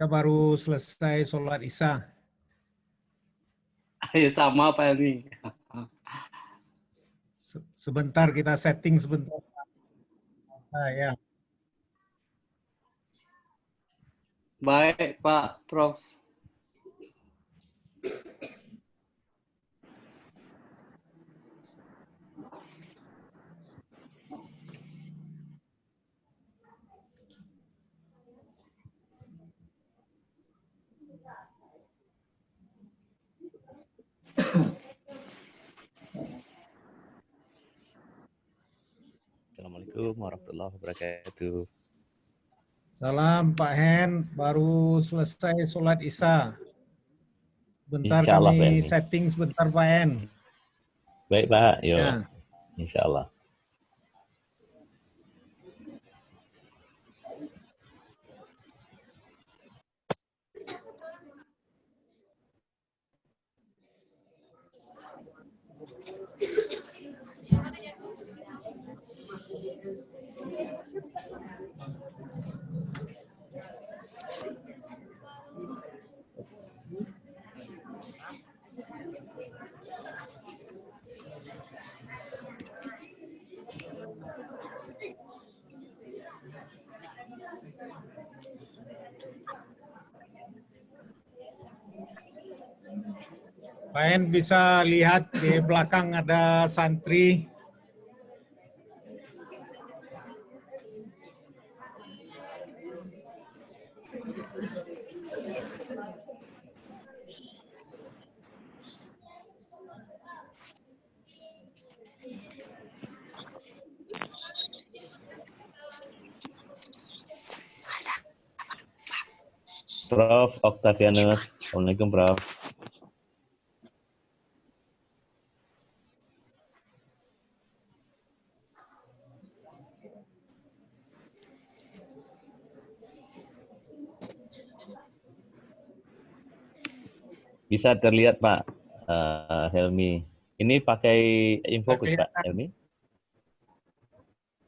Kita baru selesai sholat Isya. Ya sama Pak Helmi. Sebentar kita setting sebentar. Ya. Baik Pak Prof. Assalamualaikum warahmatullahi wabarakatuh. Salam Pak Hen, baru selesai sholat Isya. Bentar Insyaallah, kami Pak setting sebentar Pak Hen. Baik Pak, yuk. Ya. Insyaallah. Pak Hen bisa lihat di belakang ada santri. Prof. Octavianus. Assalamualaikum Prof. Bisa terlihat Pak Helmi. Ini pakai infocus Pak Helmi?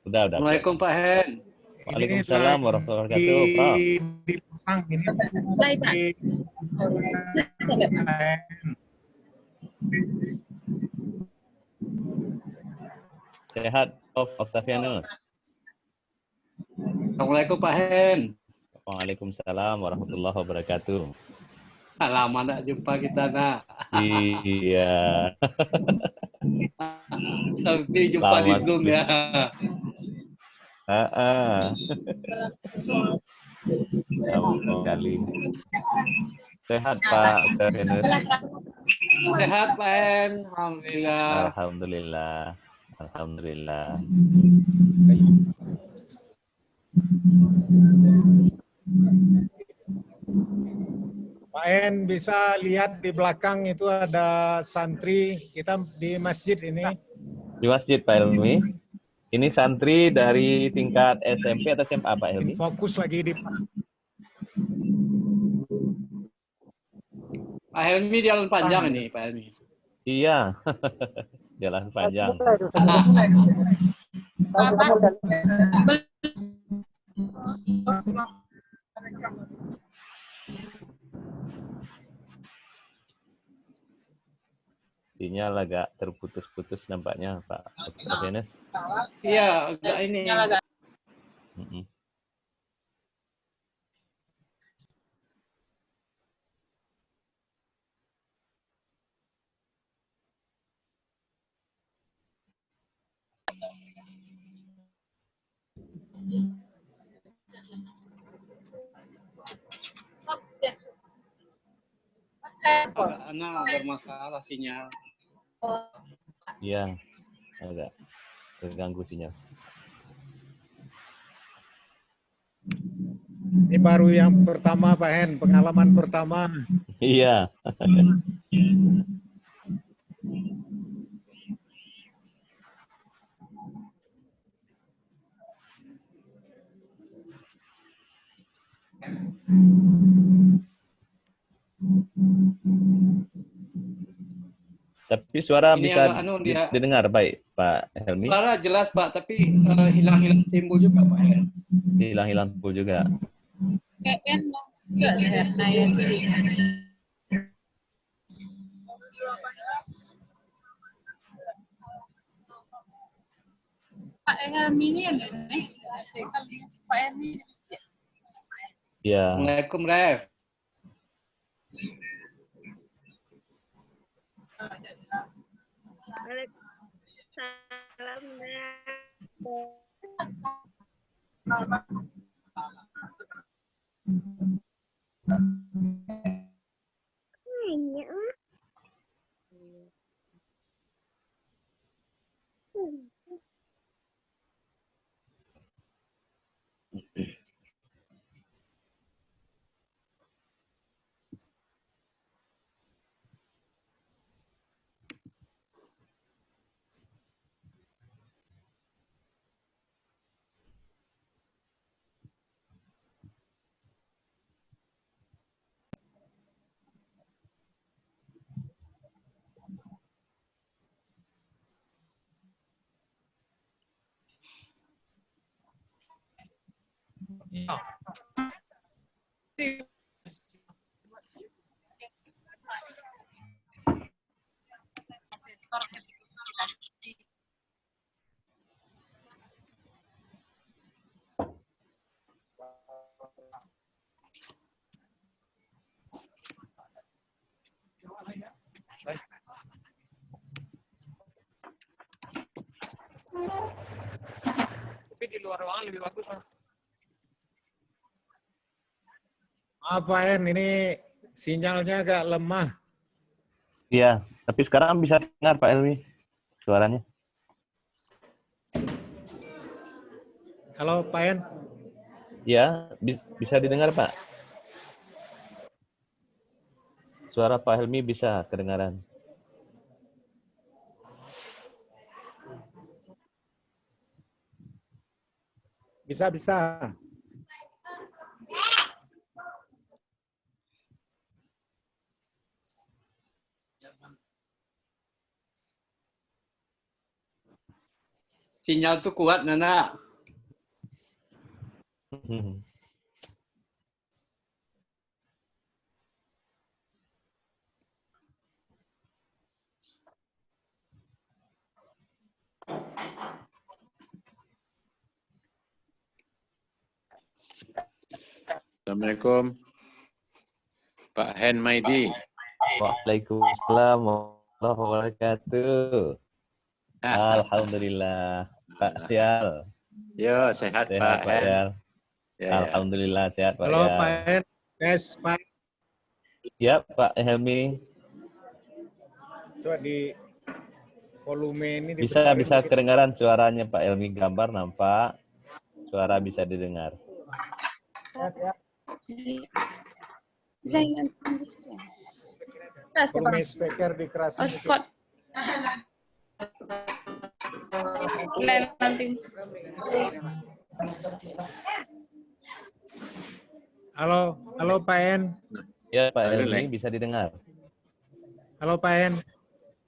Udah. Assalamualaikum Pak Hen. Waalaikumsalam warahmatullahi wabarakatuh, Prof. Dipasang ini. Baik, Pak. Sehat Prof. Octavianus. Assalamualaikum Pak Hen. Waalaikumsalam warahmatullahi wabarakatuh. Lama nak jumpa kita nak. Iya. Tapi jumpa di Zoom ya. Sekali. Sehat Pak Octavianus. Sehat Pak Hen. Alhamdulillah. Alhamdulillah. Alhamdulillah. Pak En bisa lihat di belakang itu ada santri kita di masjid ini. Di masjid Pak Helmi. Ini santri dari tingkat SMP atau SMA Pak Helmi? Fokus lagi di Pak Helmi jalan panjang ini Pak Helmi. Iya. Jalan panjang. Sinyal agak terputus-putus nampaknya Pak Octavianus. Iya, agak ini. Agak bermasalah sinyal. Iya, agak terganggu sinyal. Ini baru yang pertama Pak Hen, pengalaman pertama. Iya. Tapi suara Ini bisa didengar baik, Pak Helmi? Suara jelas, Pak, tapi hilang-hilang timbul juga, Pak. Hilang-hilang timbul juga. Enggak lihat Naya sih. Pak Helmi ini yang nih. Pak Helmi. Ya. Assalamualaikum, Ref. Waalaikumsalam. Tapi di luar ruangan lebih bagus. Maaf Pak En, ini sinyalnya agak lemah. Iya, tapi sekarang bisa dengar Pak Helmi suaranya. Halo Pak En. Ya, bisa didengar Pak. Suara Pak Helmi bisa kedengaran. Bisa. Sinyal tuh kuat, Nana. Assalamualaikum. Pak Hen Maidi. Waalaikumsalam warahmatullahi wabarakatuh. Alhamdulillah. Pak Sial. Yo, sehat Pak Pak Hen. Sial. Ya. Alhamdulillah sehat Pak. Halo Sial. Pak En. Tes Pak. Ya Pak Helmi. Coba di volume ini Bisa dibesarin dikit. kedengaran suaranya Pak Helmi, gambar nampak. Suara bisa didengar. Volume speaker dikerasin dikit. Nanti. Halo Pak En. Ya Pak Halo, Helmi Lek. bisa didengar. Halo Pak En.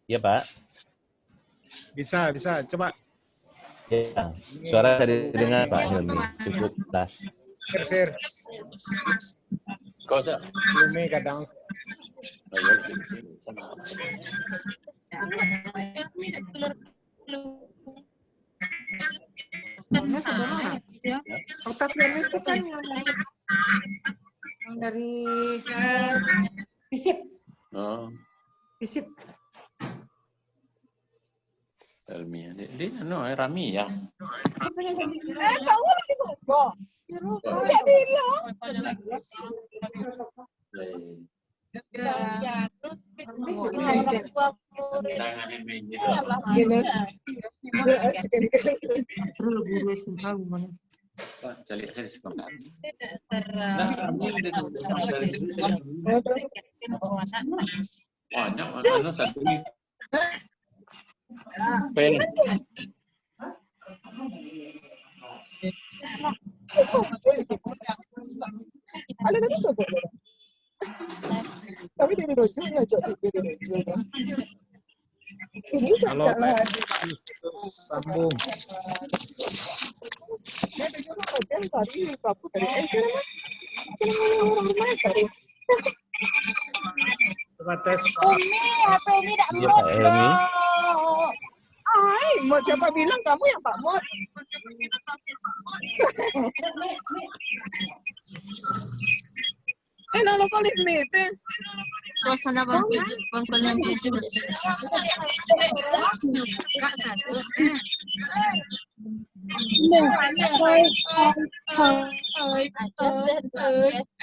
Ya Pak. Bisa. Coba Ya, suara bisa didengar Pak Helmi. Cukup jelas. share. Kau sih? Volume kadang. Oh, ya, sini. Sama. Otopsinya itu kan yang dari FISIP. Oh, FISIP. Helmi. Dia Rami ya. Tahu lagi ngomong. Enggak bilang. Cari sebentar. Banyak satu ini. Pen. Ada kan sebut. Tapi dari rojulnya coba dari rojulnya. Ini Halo Pak saja. En. Sambung. Dia juga hotel tadi kapu dari Asia. Bismillahirrahmanirrahim. Coba tes. Umi, HP Umi tak Iya, mod Pak Helmi. loh. Ay, mod siapa bilang kamu yang Pak Mod? Nalo ko limit eh. Suasana bangkunya busy.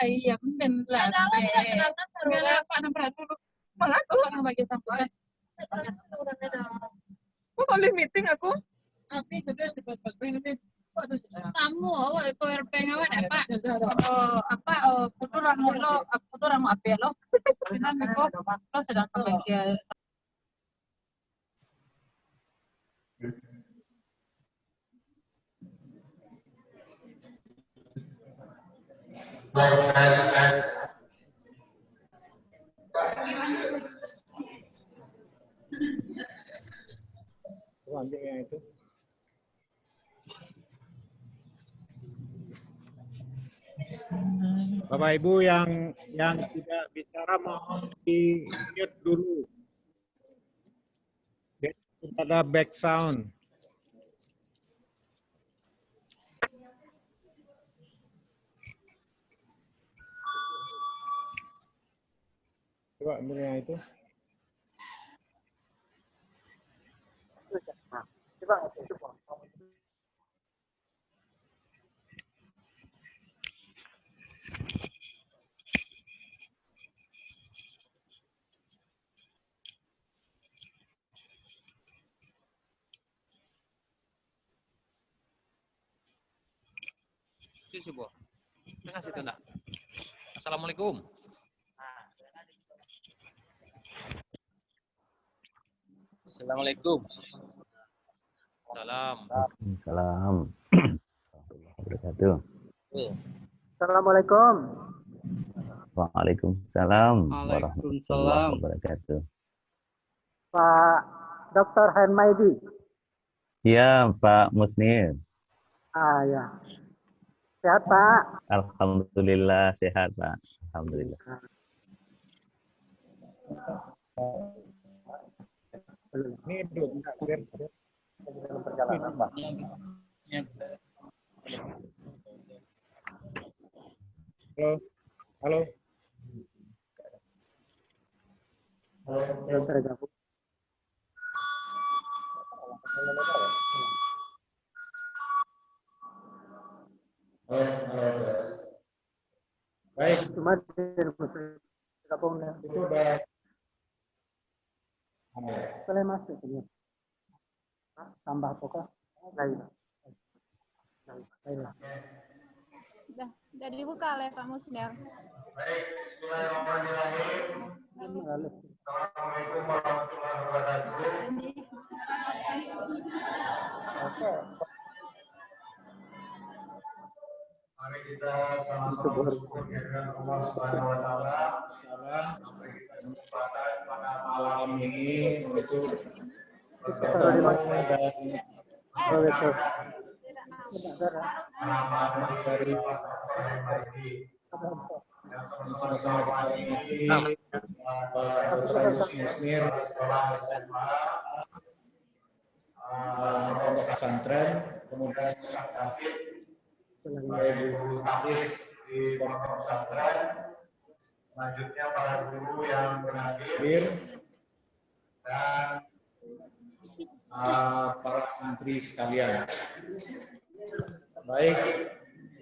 Ayam dan Kok meeting aku? Kamu, PRP ngawan apa? Kuturang apa lo? Sinan ko, lo sedang kebagian. Coba ambil yang itu. Bapak Ibu yang tidak bicara mohon di mute dulu. Biar ada back sound. Coba ambil yang itu. Subo. Tengah situ nak. Assalamualaikum. Assalamualaikum. Salam. Salam. Wabarakatuh. Assalamualaikum. Waalaikumsalam warahmatullahi Waalaikumsalam. wabarakatuh. Pak Dr. Hermaidi. Iya, Pak Musnir. Ah ya. Sehat Pak? Alhamdulillah sehat, Pak. Alhamdulillah. Ini dulu, biar Dalam perjalanan Pak. Halo. Halo. Belum tergabung. Baik, Cuma tergabung itu udah boleh masuk ini. Tambah pokok lain. Udah dibuka oleh Pak Musnir. baik. Bismillahirrahmanirrahim. Assalamualaikum warahmatullahi wabarakatuh. Mari kita sama-sama bersyukur kehadiran Allah Subhanahu wa taala sampai kita kesempatan pada malam ini untuk bertemu dan amanah dari Pak Dr. Hermaidi yang sama-sama kita hormati Pak Dr. Musnir sekolah SMA pondok pesantren, kemudian Ustaz David sebagai guru hadis di pondok pesantren, selanjutnya para guru yang berhadir dan para santri sekalian. Baik,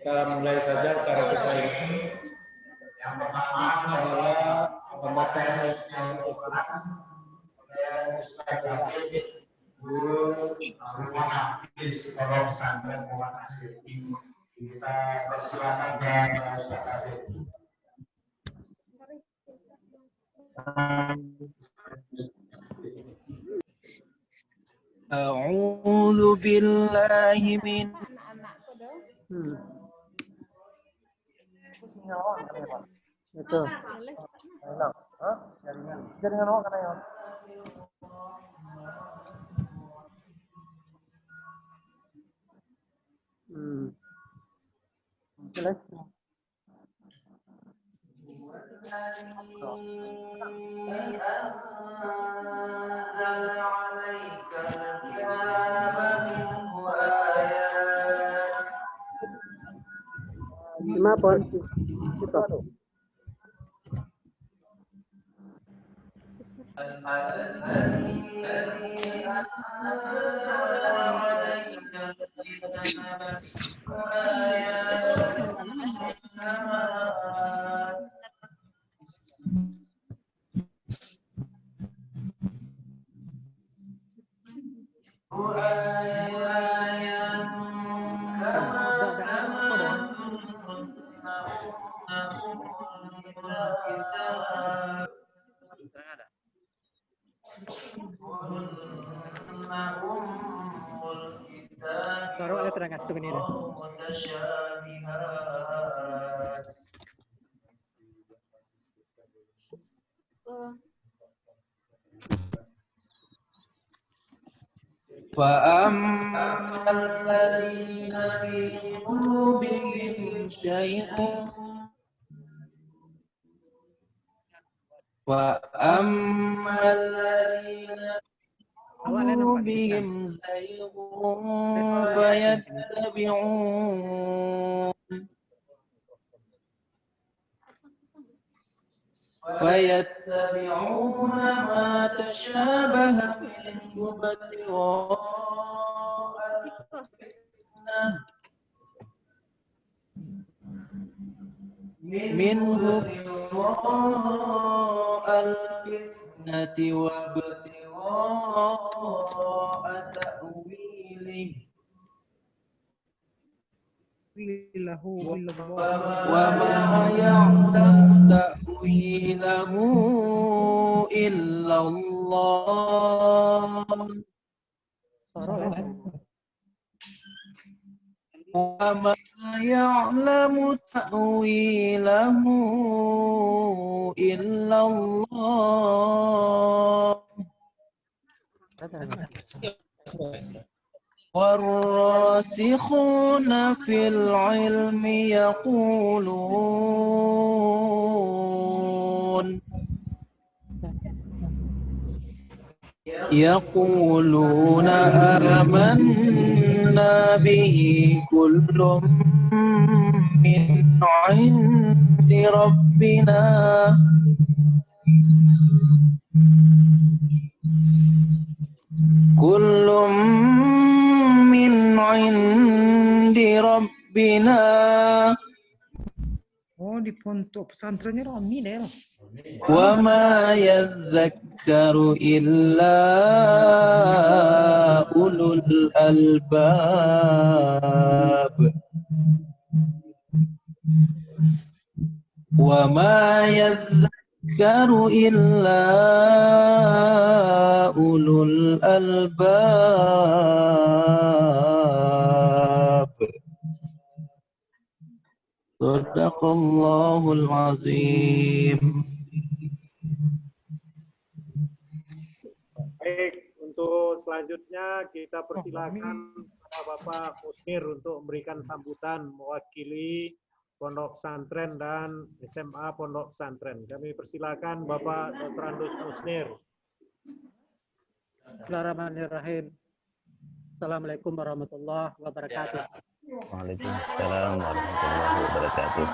kita mulai saja acara kita ini. Yang pertama adalah pembacaan Al-Quran oleh Ustaz David, guru rumah hadis pondok pesantren Muhammad Nasir. Kita persilakan kepada Ustaz David. أعوذ بالله من Itu. Jaringan awak kan ya? Jelas. Lima pon. Kita. Taruh ada terang astu ini. فأما الذين في قلوبهم شيء فأما الذين في قلوبهم زيغ فيتبعون ما تشابه منه ابتغاء الفتنة وابتغاء تأويله وما يعلم تأويله إلا الله وما يعلم تأويله إلا الله والراسخون في العلم يقولون آمنا به كل من عند ربنا كل من عند ربنا. Oh, di pondok pesantrennya Romi deh. وما يذكر إلا أولو الألباب وما يذكر إلا أولو الألباب. Sadaqallahul azim. Baik, untuk selanjutnya kita persilakan kepada Bapak Musnir untuk memberikan sambutan mewakili Pondok Pesantren dan SMA Pondok Pesantren. Kami persilakan Bapak Dr. Andus Musnir. Bismillahirrahmanirrahim. Assalamualaikum warahmatullahi wabarakatuh. Waalaikumsalam warahmatullahi wabarakatuh.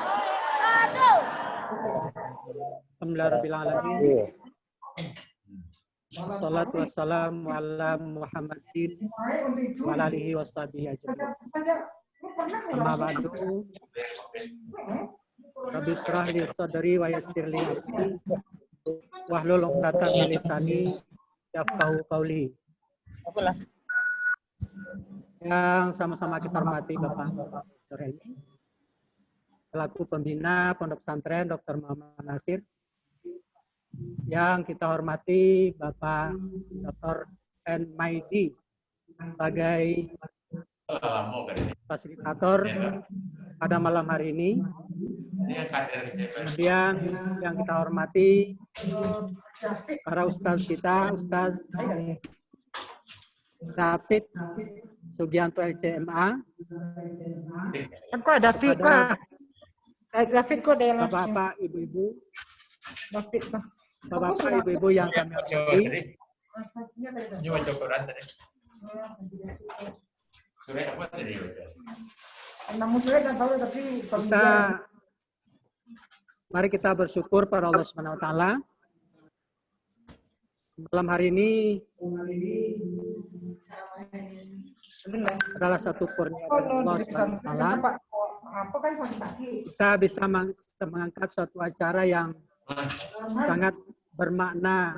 Alhamdulillahirrahmanirrahim. Wassalatu wassalamu ala Muhammadin wa ala alihi washabihi ajmain. Amma ba'du. Rabbi shrah li sadri wa yassir li amri wahlul 'uqdatam min lisani yafqahu qawli. Yang sama-sama kita hormati Bapak Dr. Eni, selaku pembina Pondok Pesantren Dr. Muhammad Nasir. Yang kita hormati Bapak Dr. N. Maidi sebagai fasilitator pada malam hari ini. Kemudian yang kita hormati para ustaz kita, Ustaz David Sugianto LCMA. Kok ada Fika? Grafik kok dalam Bapak-bapak, ibu-ibu, grafik tuh. bapak-bapak, ibu-ibu yang kami hormati, Coba Quran tadi. Surah apa tadi? Namun sudah kan tahu tapi mari kita bersyukur pada Allah Subhanahu wa taala. Malam hari ini adalah satu kurnia dari Allah Subhanahu wa taala. Kita bisa mengangkat suatu acara yang sangat bermakna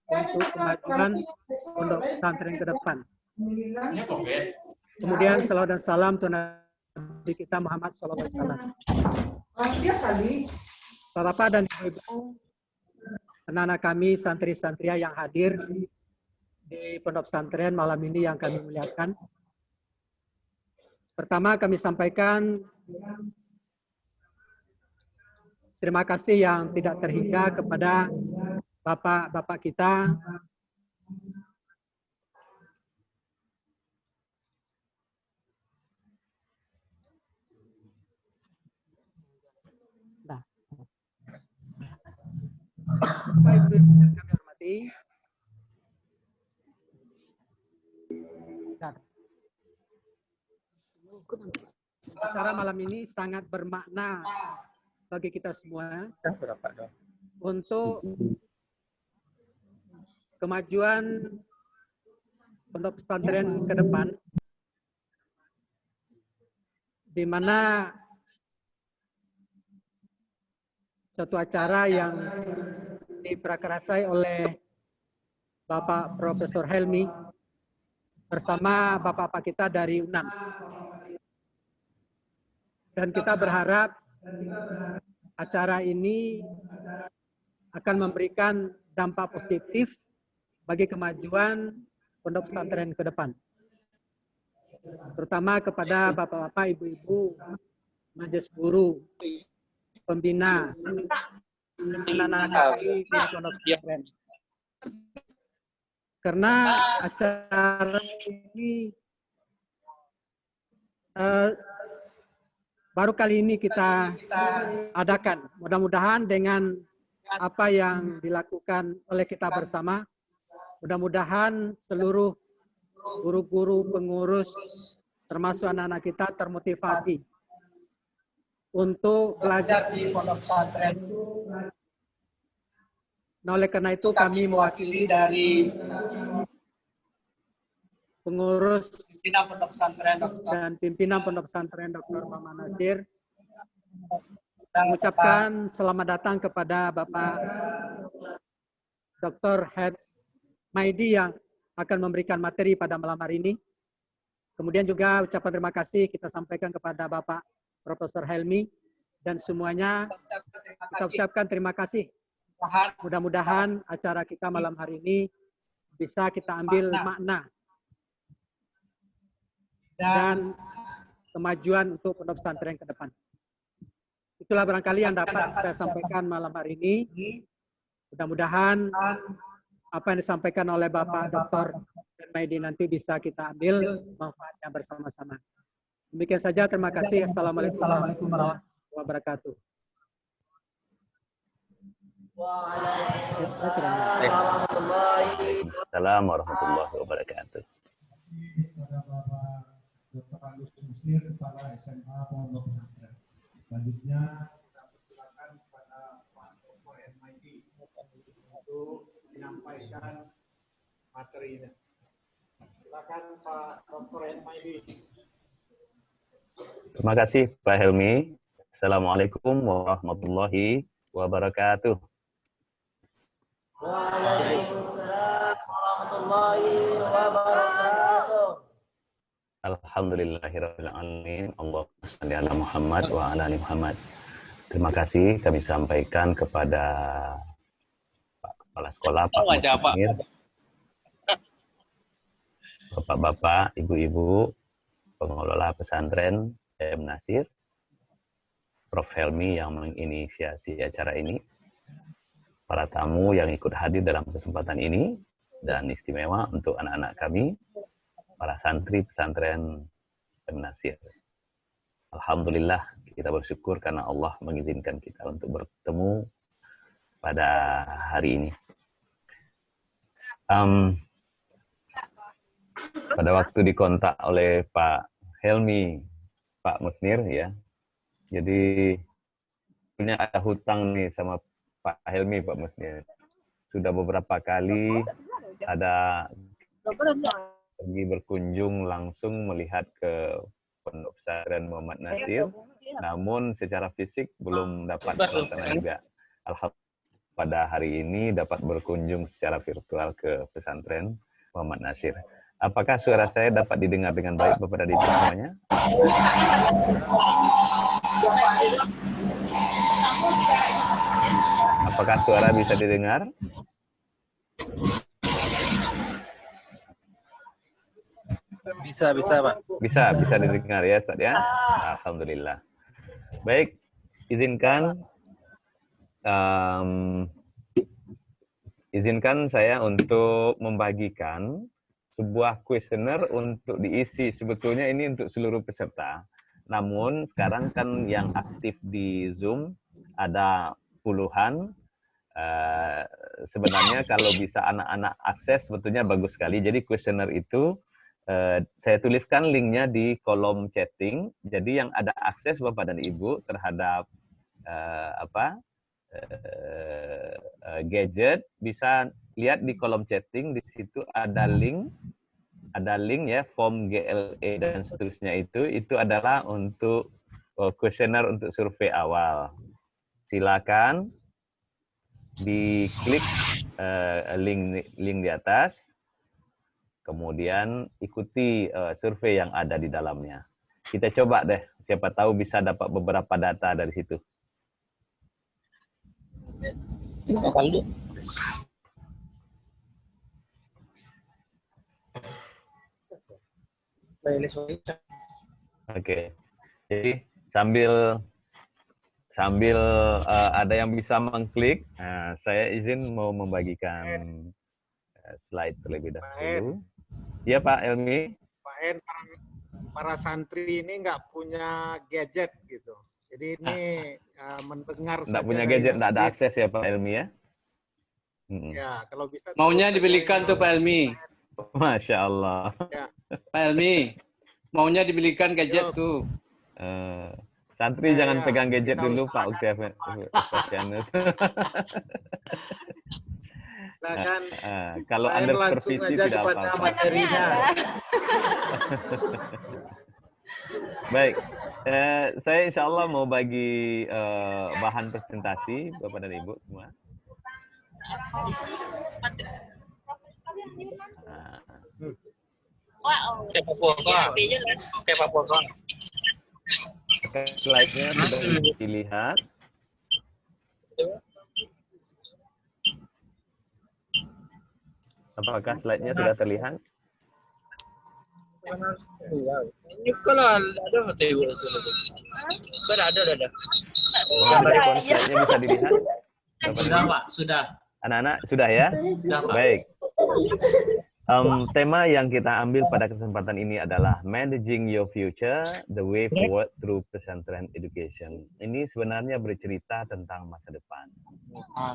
untuk kemajuan pondok pesantren ke depan. Kemudian salawat dan salam untuk Nabi kita Muhammad SAW. Bapak dan Ibu, anak-anak kami, santri-santria yang hadir di pondok pesantren malam ini yang kami muliakan. Pertama kami sampaikan terima kasih yang tidak terhingga kepada bapak-bapak kita Bapak Ibu yang kami hormati, acara malam ini sangat bermakna bagi kita semua untuk kemajuan pondok pesantren ke depan, di mana suatu acara yang diprakarasai oleh Bapak Profesor Helmi bersama bapak-bapak kita dari UNAN. Dan kita berharap acara ini akan memberikan dampak positif bagi kemajuan pondok pesantren ke depan. Terutama kepada bapak-bapak, ibu-ibu, majelis guru, pembina, anak-anak di pondok pesantren. Karena acara ini baru kali ini kita adakan. Mudah-mudahan dengan apa yang dilakukan oleh kita bersama, mudah-mudahan seluruh guru-guru, pengurus, termasuk anak-anak kita termotivasi untuk belajar di pondok pesantren. Nah, oleh karena itu kami mewakili dari pengurus pimpinan pondok pesantren dan pimpinan pondok pesantren Dr. Muhammad Nasir mengucapkan selamat datang kepada Bapak Dr. Head Maidi yang akan memberikan materi pada malam hari ini. Kemudian juga ucapan terima kasih kita sampaikan kepada Bapak Profesor Helmi dan semuanya kita ucapkan terima kasih. Mudah-mudahan acara kita malam hari ini bisa kita ambil makna dan kemajuan untuk pondok pesantren ke depan. Itulah barangkali yang dapat saya sampaikan malam hari ini. Mudah-mudahan apa yang disampaikan oleh Bapak Dr. Maidi nanti bisa kita ambil manfaatnya bersama-sama. Demikian saja, terima kasih. Assalamualaikum warahmatullahi wabarakatuh. Waalaikumsalam warahmatullahi wabarakatuh. Kepada Bapak Dr. Agus Musnir, Kepala SMA Pondok Pesantren. Selanjutnya kita persilakan kepada Pak Dr. Maidi untuk menyampaikan materinya. Silakan Pak Dr. Maidi. Terima kasih Pak Helmi. Assalamualaikum warahmatullahi wabarakatuh. Waalaikumsalam warahmatullahi wabarakatuh. Alhamdulillahirabbil alamin. Allahumma shalli ala Muhammad wa ala ali Muhammad. Terima kasih kami sampaikan kepada Pak Kepala Sekolah, Pak Musnir, Bapak-bapak, ibu-ibu, pengelola pesantren M. Nasir, Prof. Helmi yang menginisiasi acara ini, para tamu yang ikut hadir dalam kesempatan ini, dan istimewa untuk anak-anak kami, para santri pesantren M. Nasir. Alhamdulillah Kita bersyukur karena Allah mengizinkan kita untuk bertemu pada hari ini. Pada waktu dikontak oleh Pak Helmi, Pak Musnir ya, jadi punya ada hutang nih sama Pak Helmi, Pak Musnir. Sudah beberapa kali ada pergi berkunjung langsung melihat ke Pondok Pesantren Muhammad Nasir, namun secara fisik belum dapat terlaksana juga. Alhamdulillah pada hari ini dapat berkunjung secara virtual ke pesantren Muhammad Nasir. Apakah suara saya dapat didengar dengan baik Bapak dan Ibu semuanya? Apakah suara bisa didengar? Bisa, Pak. Bisa didengar ya, Ustaz ya. Alhamdulillah. Baik, izinkan saya untuk membagikan sebuah kuesioner untuk diisi. Sebetulnya ini untuk seluruh peserta. Namun sekarang kan yang aktif di Zoom ada puluhan. Sebenarnya kalau bisa anak-anak akses sebetulnya bagus sekali. Jadi kuesioner itu saya tuliskan linknya di kolom chatting. Jadi yang ada akses Bapak dan Ibu terhadap gadget bisa lihat di kolom chatting. Di situ ada link ya, form GLE dan seterusnya. Itu adalah untuk kuesioner untuk survei awal. Silakan diklik link di atas, kemudian ikuti survei yang ada di dalamnya. Kita coba deh, siapa tahu bisa dapat beberapa data dari situ. Oke, jadi sambil ada yang bisa mengklik, saya izin mau membagikan slide terlebih dahulu. Iya Pak Elmi. Pak En, para santri ini nggak punya gadget gitu. Jadi ini mendengar nggak punya gadget, nggak ada akses ya Pak Elmi ya? Ya, kalau bisa. Maunya dibelikan tuh Pak Elmi. Masya Allah. Ya. Pak Elmi, maunya dibelikan gadget tuh. Santri jangan pegang gadget dulu Pak Oktavianus. Kalau Anda supervisi tidak apa-apa. Baik, saya insya Allah mau bagi bahan presentasi Bapak dan Ibu semua. Slide-nya sudah dilihat. Apakah slide-nya sudah terlihat? Ini kalau ada hotel itu. Kan ada. Slide-nya bisa dilihat? Sudah, Pak, sudah. Anak-anak sudah ya? Sudah, Pak. Baik. Tema yang kita ambil pada kesempatan ini adalah Managing Your Future, The Way Forward Through Pesantren Education. Ini sebenarnya bercerita tentang masa depan.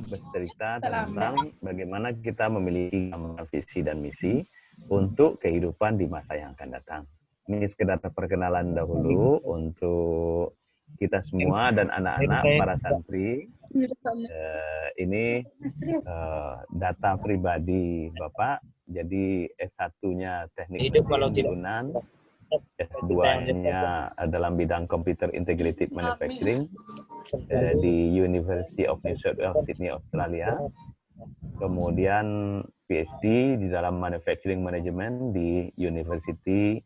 Bercerita tentang bagaimana kita memiliki visi dan misi untuk kehidupan di masa yang akan datang. Ini sekedar perkenalan dahulu untuk kita semua dan anak-anak para santri. Ini data pribadi Bapak. Jadi S1-nya teknik bangunan, S2-nya dalam bidang Computer Integrated Manufacturing di University of New South Wales, Sydney, Australia. Kemudian PhD di dalam Manufacturing Management di University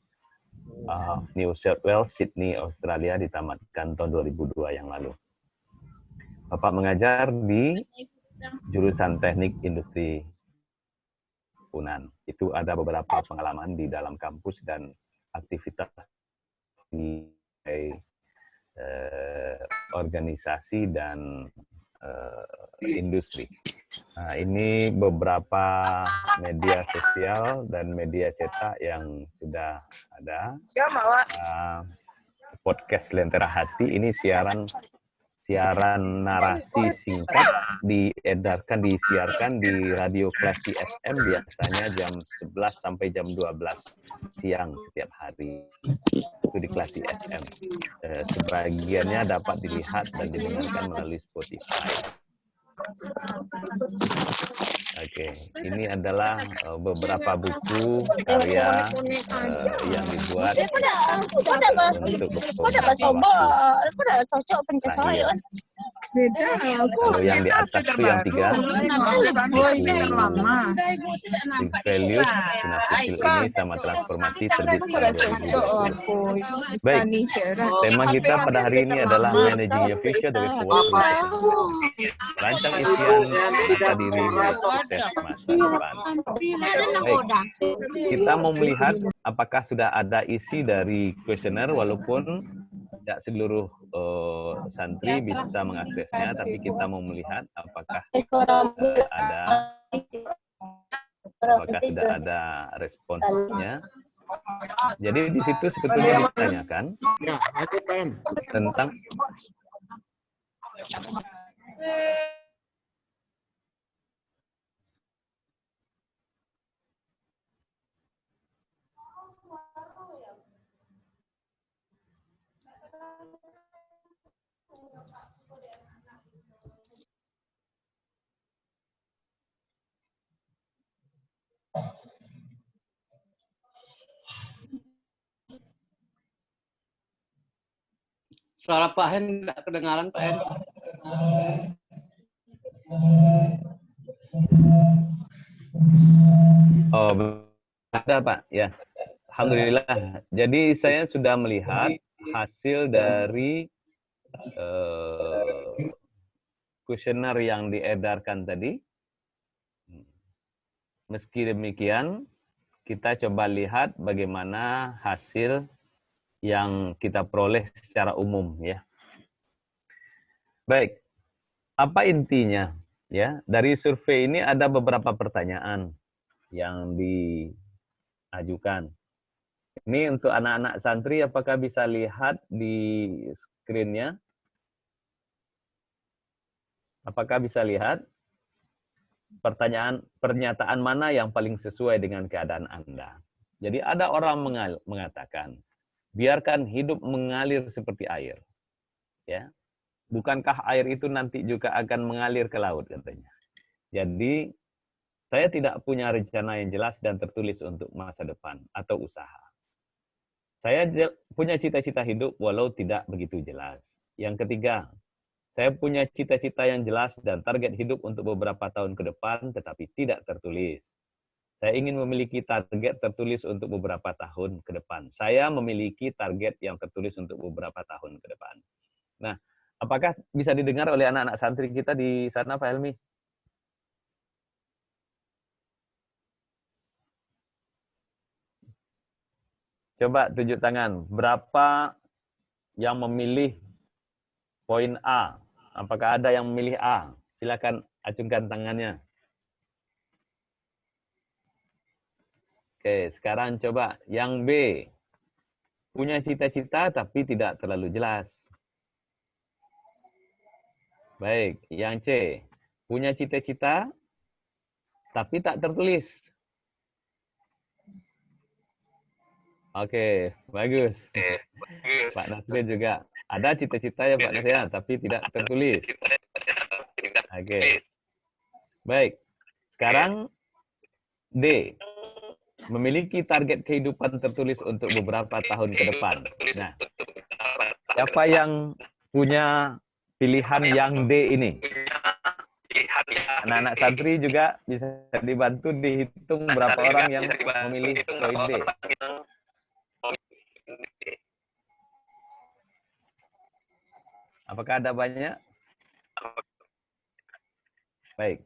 of New South Wales, Sydney, Australia, ditamatkan tahun 2002 yang lalu. Bapak mengajar di jurusan Teknik Industri Unan. Itu ada beberapa pengalaman di dalam kampus dan aktivitas di organisasi dan industri. Nah, ini beberapa media sosial dan media cetak yang sudah ada. podcast Lentera Hati ini siaran narasi singkat disiarkan di Radio Klasi FM biasanya jam 11 sampai jam 12 siang setiap hari. Itu di Klasi FM. Sebagiannya dapat dilihat dan didengarkan melalui Spotify. Oke, ini adalah beberapa buku karya yang dibuat untuk yang di atas itu yang 3 Values Dinasti ini sama transformasi terbit pada 2020. Baik, tema kita pada hari ini adalah Managing Your Future the Way Forward. Rancang impian masa diri sukses masa depan. Baik, kita mau melihat apakah sudah ada isi dari kuesioner, walaupun tidak seluruh santri bisa mengaksesnya, tapi kita mau melihat apakah sudah ada responsnya. Jadi di situ sebetulnya ditanyakan tentang Suara Pak Hen nggak kedengaran, Pak Hen. Oh, ada Pak, ya. Alhamdulillah. Jadi saya sudah melihat hasil dari kuesioner yang diedarkan tadi. Meski demikian, kita coba lihat bagaimana hasil yang kita peroleh secara umum, ya. Baik, apa intinya? Ya, dari survei ini ada beberapa pertanyaan yang diajukan. Ini untuk anak-anak santri, apakah bisa lihat di screen-nya? Apakah bisa lihat pernyataan mana yang paling sesuai dengan keadaan Anda? Jadi ada orang mengatakan, biarkan hidup mengalir seperti air. Ya, bukankah air itu nanti juga akan mengalir ke laut, katanya. Jadi, saya tidak punya rencana yang jelas dan tertulis untuk masa depan atau usaha. Saya punya cita-cita hidup walau tidak begitu jelas. Yang ketiga, saya punya cita-cita yang jelas dan target hidup untuk beberapa tahun ke depan, tetapi tidak tertulis. Saya ingin memiliki target tertulis untuk beberapa tahun ke depan. Saya memiliki target yang tertulis untuk beberapa tahun ke depan. Nah, apakah bisa didengar oleh anak-anak santri kita di sana, Pak Helmi? Coba tunjuk tangan. Berapa yang memilih poin A? Apakah ada yang memilih A? Silakan acungkan tangannya. Oke, sekarang coba yang B. Punya cita-cita tapi tidak terlalu jelas. Baik, yang C. Punya cita-cita tapi tak tertulis. Oke, bagus. Pak Nasir juga. Ada cita-cita ya Pak Nasir, tapi tidak tertulis. Oke. Baik. Sekarang D. Memiliki target kehidupan tertulis untuk beberapa tahun ke depan. Nah, siapa yang punya pilihan yang D ini? Anak-anak santri juga bisa dibantu dihitung berapa orang yang memilih poin D. Apakah ada banyak? Baik.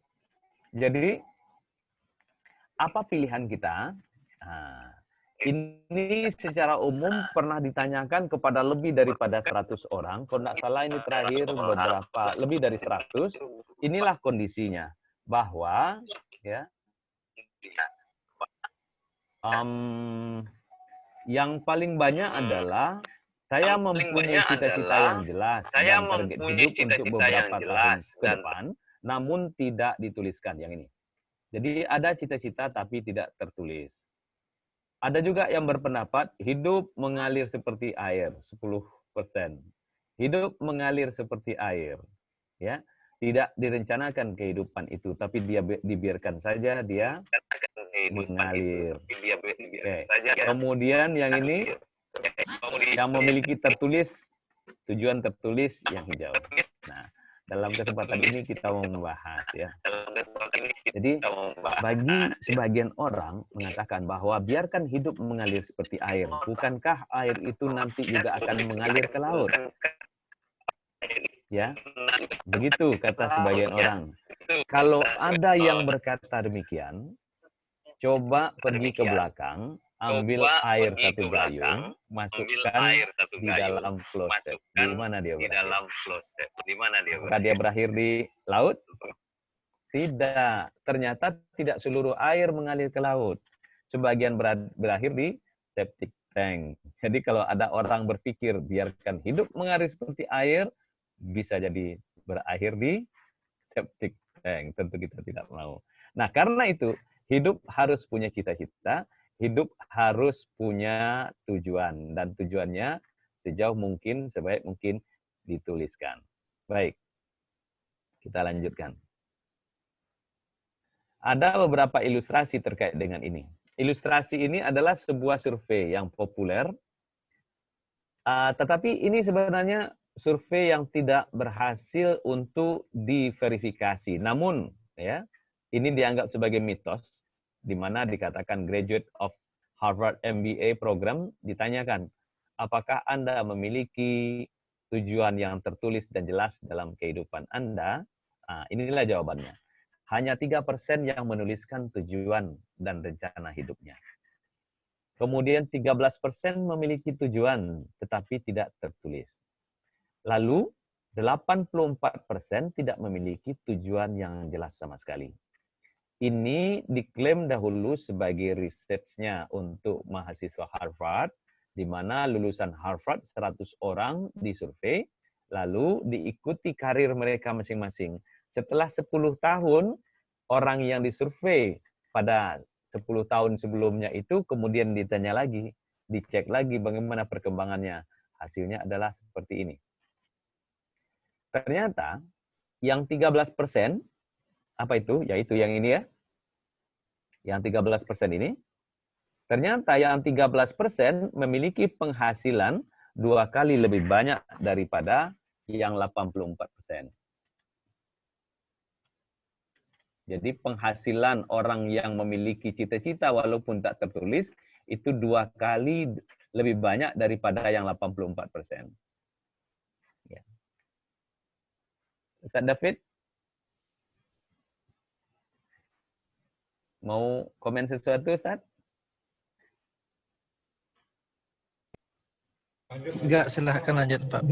Jadi, apa pilihan kita? Nah, ini secara umum pernah ditanyakan kepada lebih daripada 100 orang. Kalau tidak salah ini terakhir lebih dari 100. Inilah kondisinya. Bahwa ya, yang paling banyak adalah Saya Yang paling mempunyai banyak cita-cita adalah yang jelas saya dan target mempunyai hidup untuk cita-cita yang beberapa tahun jelas ke dan depan, namun tidak dituliskan yang ini. Jadi ada cita-cita tapi tidak tertulis. Ada juga yang berpendapat hidup mengalir seperti air, 10%. Hidup mengalir seperti air. Ya, tidak direncanakan kehidupan itu, tapi dia dibiarkan saja dia mengalir. Oke. Kemudian yang ini yang memiliki tertulis, tujuan tertulis yang hijau. Nah, dalam kesempatan ini kita mau membahas ya. Jadi bagi sebagian orang mengatakan bahwa biarkan hidup mengalir seperti air. Bukankah air itu nanti juga akan mengalir ke laut? Ya, begitu kata sebagian orang. Kalau ada yang berkata demikian, coba pergi ke belakang, ambil air satu gayung, masukkan di dalam kloset. Di mana dia berakhir? Apakah dia berakhir di laut? Tidak. Ternyata tidak seluruh air mengalir ke laut. Sebagian berakhir di septic tank. Jadi kalau ada orang berpikir biarkan hidup mengalir seperti air, bisa jadi berakhir di septic tank. Tentu kita tidak mau. Nah, karena itu hidup harus punya cita-cita, hidup harus punya tujuan, dan tujuannya sejauh mungkin, sebaik mungkin dituliskan. Baik, kita lanjutkan. Ada beberapa ilustrasi terkait dengan ini. Ilustrasi ini adalah sebuah survei yang populer, tetapi ini sebenarnya survei yang tidak berhasil untuk diverifikasi. Namun, ya, ini dianggap sebagai mitos, di mana dikatakan graduate of Harvard MBA program ditanyakan, apakah Anda memiliki tujuan yang tertulis dan jelas dalam kehidupan Anda? Inilah jawabannya. Hanya 3% yang menuliskan tujuan dan rencana hidupnya. Kemudian 13% memiliki tujuan, tetapi tidak tertulis. Lalu 84% tidak memiliki tujuan yang jelas sama sekali. Ini diklaim dahulu sebagai research-nya untuk mahasiswa Harvard, di mana lulusan Harvard 100 orang disurvei, lalu diikuti karir mereka masing-masing. Setelah 10 tahun, orang yang disurvei pada 10 tahun sebelumnya itu kemudian ditanya lagi, dicek lagi bagaimana perkembangannya. Hasilnya adalah seperti ini. Ternyata yang 13%, apa itu? Yaitu yang ini ya. Yang 13% ini, ternyata yang 13% memiliki penghasilan 2 kali lebih banyak daripada yang 84%. Jadi penghasilan orang yang memiliki cita-cita walaupun tak tertulis itu 2 kali lebih banyak daripada yang 84%. Ya. Ustaz David, mau komen sesuatu, Ustaz? Enggak, silahkan lanjut, Pak.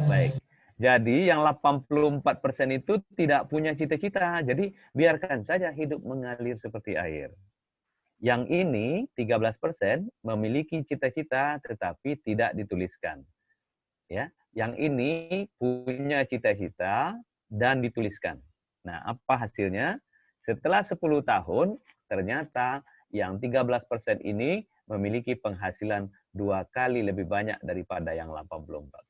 Baik. Jadi yang 84% itu tidak punya cita-cita. Jadi biarkan saja hidup mengalir seperti air. Yang ini 13% memiliki cita-cita tetapi tidak dituliskan. Ya, yang ini punya cita-cita dan dituliskan. Nah, apa hasilnya? Setelah 10 tahun, ternyata yang 13% ini memiliki penghasilan 2 kali lebih banyak daripada yang 84%.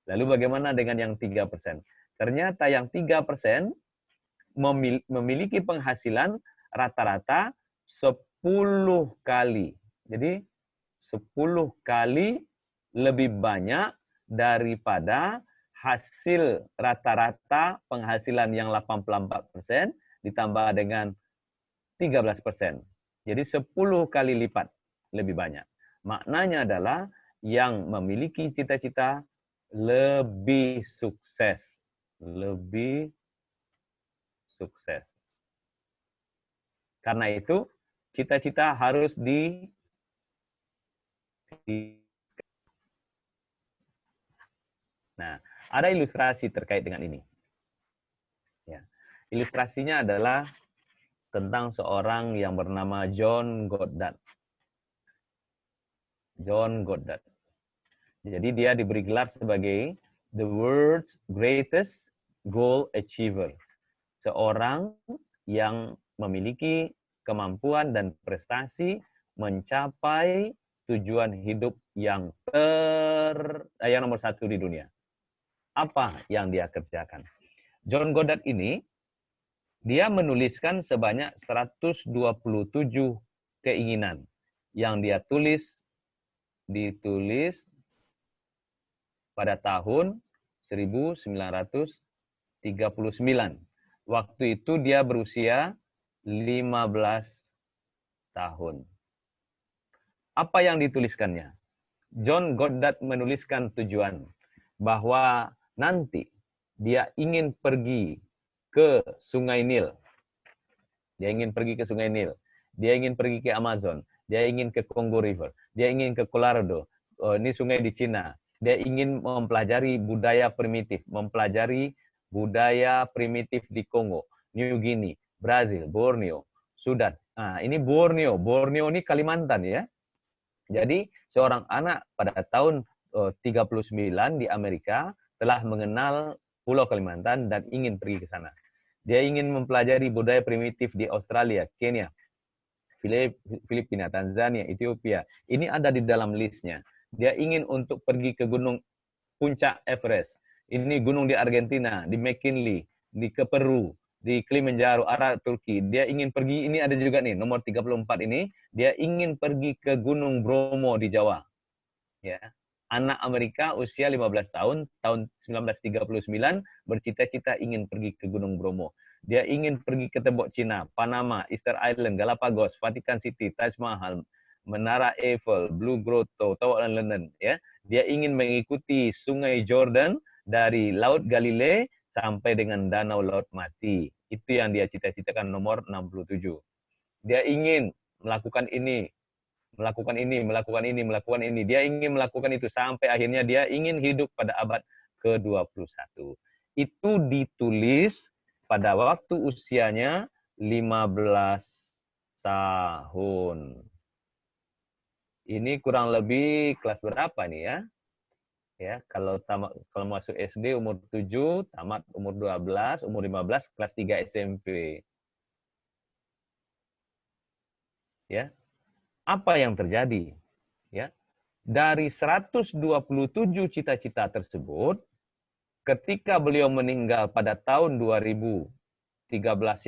Lalu bagaimana dengan yang 3%? Ternyata yang 3% memiliki penghasilan rata-rata 10 kali. Jadi 10 kali lebih banyak daripada hasil rata-rata penghasilan yang 84% ditambah dengan 13%. Jadi 10 kali lipat lebih banyak. Maknanya adalah yang memiliki cita-cita lebih sukses. Lebih sukses. Karena itu, cita-cita harus Nah, ada ilustrasi terkait dengan ini. Ya. Ilustrasinya adalah tentang seorang yang bernama John Goddard. John Goddard. Jadi dia diberi gelar sebagai the world's greatest goal achiever. Seorang yang memiliki kemampuan dan prestasi mencapai tujuan hidup yang nomor 1 di dunia. Apa yang dia kerjakan? John Goddard ini, dia menuliskan sebanyak 127 keinginan yang dia ditulis pada tahun 1939. Waktu itu dia berusia 15 tahun. Apa yang dituliskannya? John Goddard menuliskan tujuan bahwa nanti dia ingin pergi ke Sungai Nil. Dia ingin pergi ke Sungai Nil. Dia ingin pergi ke Amazon. Dia ingin ke Congo River. Dia ingin ke Colorado. Ini sungai di Cina. Dia ingin mempelajari budaya primitif. Mempelajari budaya primitif di Kongo, New Guinea, Brazil, Borneo, Sudan. Nah, ini Borneo. Borneo ini Kalimantan ya. Jadi seorang anak pada tahun 39 di Amerika telah mengenal Pulau Kalimantan dan ingin pergi ke sana. Dia ingin mempelajari budaya primitif di Australia, Kenya, Filipina, Tanzania, Ethiopia. Ini ada di dalam listnya. Dia ingin untuk pergi ke gunung puncak Everest. Ini gunung di Argentina, di McKinley, di Peru, di Kilimanjaro, arah Turki. Dia ingin pergi, ini ada juga nih, nomor 34 ini. Dia ingin pergi ke Gunung Bromo di Jawa. Ya. Anak Amerika usia 15 tahun 1939 bercita-cita ingin pergi ke Gunung Bromo. Dia ingin pergi ke tembok Cina, Panama, Easter Island, Galapagos, Vatican City, Taj Mahal, Menara Eiffel, Blue Grotto, Tower London. Ya, dia ingin mengikuti Sungai Jordan dari Laut Galilei sampai dengan Danau Laut Mati. Itu yang dia cita-citakan nomor 67. Dia ingin melakukan ini, melakukan ini, melakukan ini, melakukan ini. Dia ingin melakukan itu sampai akhirnya dia ingin hidup pada abad ke-21. Itu ditulis pada waktu usianya 15 tahun. Ini kurang lebih kelas berapa nih ya? Ya, kalau masuk SD umur 7, tamat umur 12, umur 15 kelas 3 SMP. Ya. Apa yang terjadi? Ya. Dari 127 cita-cita tersebut, ketika beliau meninggal pada tahun 2013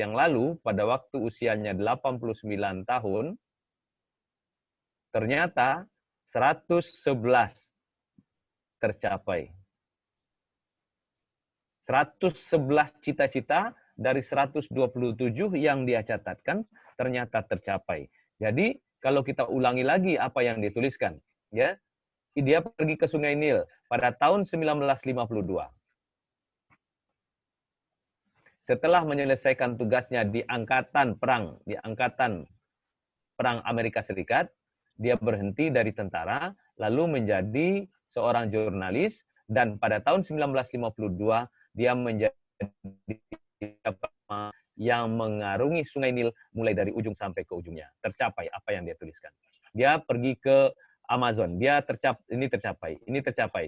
yang lalu, pada waktu usianya 89 tahun, ternyata 111 tercapai. 111 cita-cita dari 127 yang dia catatkan ternyata tercapai. Jadi kalau kita ulangi lagi apa yang dituliskan, ya, dia pergi ke Sungai Nil pada tahun 1952. Setelah menyelesaikan tugasnya di angkatan perang Amerika Serikat, dia berhenti dari tentara, lalu menjadi seorang jurnalis, dan pada tahun 1952 dia menjadi yang mengarungi Sungai Nil mulai dari ujung sampai ke ujungnya. Tercapai apa yang dia tuliskan. Dia pergi ke Amazon, ini tercapai.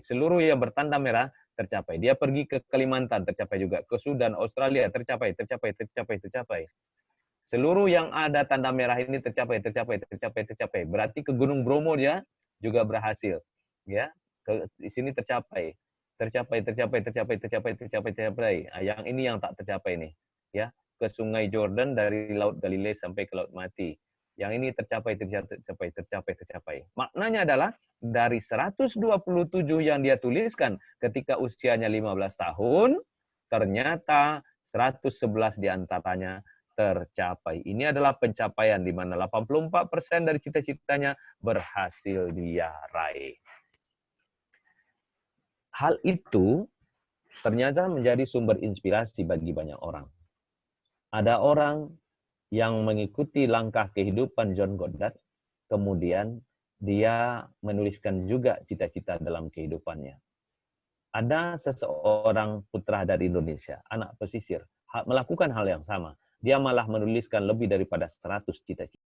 Seluruh yang bertanda merah tercapai. Dia pergi ke Kalimantan, tercapai juga. Ke Sudan, Australia, tercapai. Seluruh yang ada tanda merah ini tercapai. Berarti ke Gunung Bromo dia juga berhasil. Ya, di sini tercapai. Yang ini yang tak tercapai nih. Ya, ke Sungai Jordan dari Laut Galilei sampai ke Laut Mati. Yang ini tercapai. Maknanya adalah dari 127 yang dia tuliskan ketika usianya 15 tahun, ternyata 111 diantaranya tercapai. Ini adalah pencapaian di mana 84% dari cita-citanya berhasil dia raih. Hal itu ternyata menjadi sumber inspirasi bagi banyak orang. Ada orang yang mengikuti langkah kehidupan John Goddard, kemudian dia menuliskan juga cita-cita dalam kehidupannya. Ada seseorang putra dari Indonesia, anak pesisir, melakukan hal yang sama. Dia malah menuliskan lebih daripada 100 cita-cita.